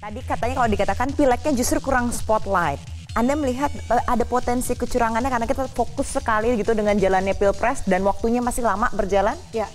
Tadi katanya kalau dikatakan pileknya justru kurang spotlight. Anda melihat ada potensi kecurangannya karena kita fokus sekali gitu dengan jalannya Pilpres dan waktunya masih lama berjalan? Ya,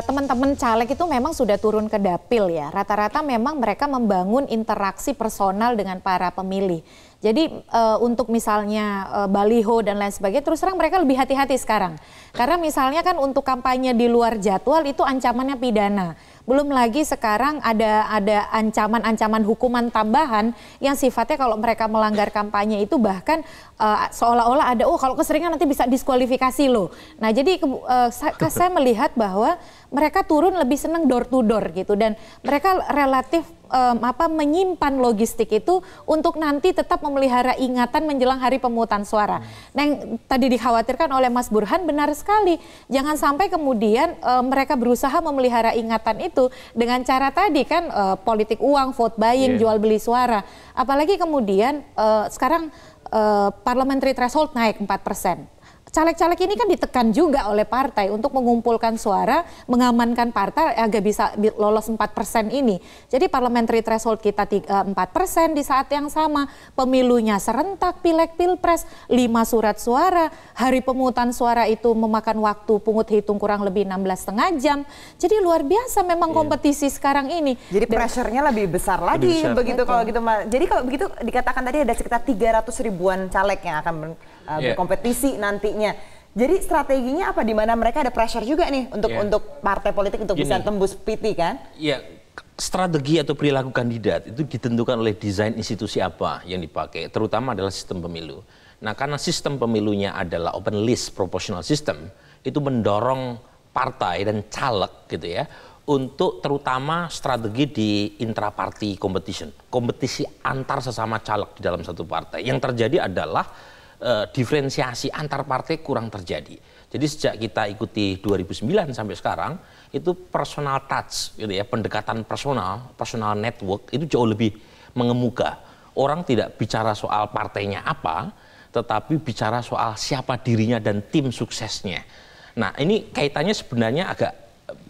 teman-teman caleg itu memang sudah turun ke dapil ya. Rata-rata memang mereka membangun interaksi personal dengan para pemilih. Jadi untuk misalnya baliho dan lain sebagainya, terus terang mereka lebih hati-hati sekarang. Karena misalnya kan untuk kampanye di luar jadwal itu ancamannya pidana. Belum lagi sekarang ada ancaman-ancaman hukuman tambahan yang sifatnya kalau mereka melanggar kampanye itu bahkan seolah-olah ada kalau keseringan nanti bisa diskualifikasi loh. Nah jadi saya melihat bahwa mereka turun lebih senang door to door gitu dan mereka relatif menyimpan logistik itu untuk nanti tetap memelihara ingatan menjelang hari pemungutan suara. Nah yang tadi dikhawatirkan oleh Mas Burhan benar sekali. Jangan sampai kemudian mereka berusaha memelihara ingatan itu dengan cara tadi kan politik uang, vote buying, jual beli suara. Apalagi kemudian sekarang parliamentary threshold naik 4%. Caleg-caleg ini kan ditekan juga oleh partai untuk mengumpulkan suara, mengamankan partai agar bisa lolos 4% ini. Jadi parliamentary threshold kita 4% di saat yang sama, pemilunya serentak, pileg pilpres, 5 surat suara, hari pemungutan suara itu memakan waktu pungut hitung kurang lebih 16,5 jam. Jadi luar biasa memang kompetisi sekarang ini. Jadi pressure-nya lebih besar lagi begitu kalau gitu. Jadi kalau begitu dikatakan tadi ada sekitar 300 ribuan caleg yang akan berkompetisi nantinya. Jadi strateginya apa? Di mana mereka ada pressure juga nih untuk partai politik untuk bisa tembus PT kan? Iya, strategi atau perilaku kandidat itu ditentukan oleh desain institusi apa yang dipakai, terutama adalah sistem pemilu. Nah, karena sistem pemilunya adalah open list proportional system, itu mendorong partai dan caleg gitu ya untuk terutama strategi di intra-party competition, kompetisi antar sesama caleg di dalam satu partai. Yang terjadi adalah diferensiasi antar partai kurang terjadi. Jadi sejak kita ikuti 2009 sampai sekarang itu personal touch gitu ya, pendekatan personal network itu jauh lebih mengemuka. Orang tidak bicara soal partainya apa, tetapi bicara soal siapa dirinya dan tim suksesnya. Nah, ini kaitannya sebenarnya agak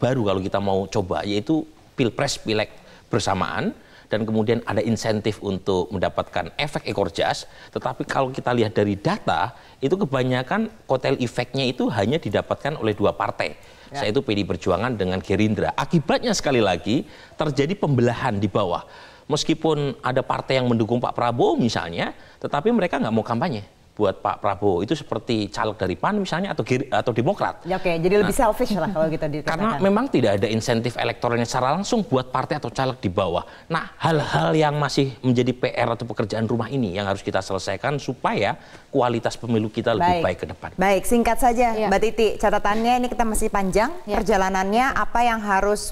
baru kalau kita mau coba, yaitu pilpres pileg bersamaan. Dan kemudian ada insentif untuk mendapatkan efek ekor jas, tetapi kalau kita lihat dari data, itu kebanyakan kotel efeknya itu hanya didapatkan oleh 2 partai, yaitu PD Perjuangan dengan Gerindra. Akibatnya sekali lagi terjadi pembelahan di bawah. Meskipun ada partai yang mendukung Pak Prabowo misalnya, tetapi mereka nggak mau kampanye buat Pak Prabowo. Itu seperti caleg dari PAN misalnya atau Demokrat. Ya, oke, jadi lebih selfish lah kalau gitu dikatakan. Karena memang tidak ada insentif elektoralnya secara langsung buat partai atau caleg di bawah. Nah, hal-hal yang masih menjadi PR atau pekerjaan rumah ini yang harus kita selesaikan supaya kualitas pemilu kita lebih baik ke depan. Baik, singkat saja Mbak Titi, catatannya ini kita masih panjang perjalanannya, apa yang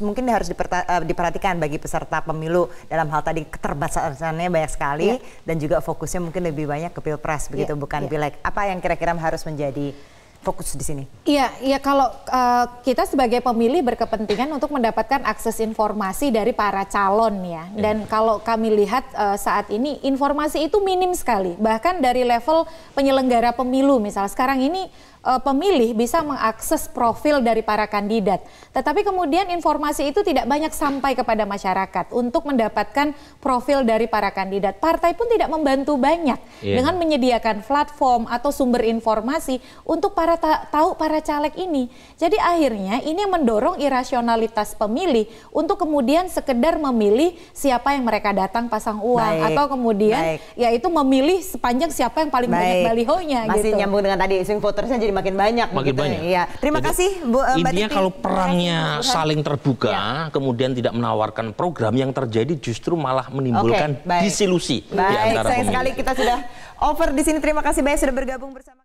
mungkin harus diperhatikan bagi peserta pemilu dalam hal tadi keterbatasannya banyak sekali dan juga fokusnya mungkin lebih banyak ke pilpres begitu bukan pileg. Apa yang kira-kira harus menjadi fokus di sini? Iya, kalau kita sebagai pemilih berkepentingan untuk mendapatkan akses informasi dari para calon ya. Dan kalau kami lihat saat ini informasi itu minim sekali. Bahkan dari level penyelenggara pemilu misal sekarang ini pemilih bisa mengakses profil dari para kandidat. Tetapi kemudian informasi itu tidak banyak sampai kepada masyarakat untuk mendapatkan profil dari para kandidat. Partai pun tidak membantu banyak dengan menyediakan platform atau sumber informasi untuk tahu para caleg ini. Jadi akhirnya ini yang mendorong irasionalitas pemilih untuk kemudian sekedar memilih siapa yang mereka datang pasang uang atau kemudian yaitu memilih sepanjang siapa yang paling banyak balihonya. Masih nyambung dengan tadi swing votersnya jadi makin banyak. Iya. Terima kasih Bu Mbak Titi. Intinya kalau perangnya saling terbuka, kemudian tidak menawarkan program, yang terjadi justru malah menimbulkan disilusi di antara pemilih. Sayang sekali kita sudah over di sini. Terima kasih banyak sudah bergabung bersama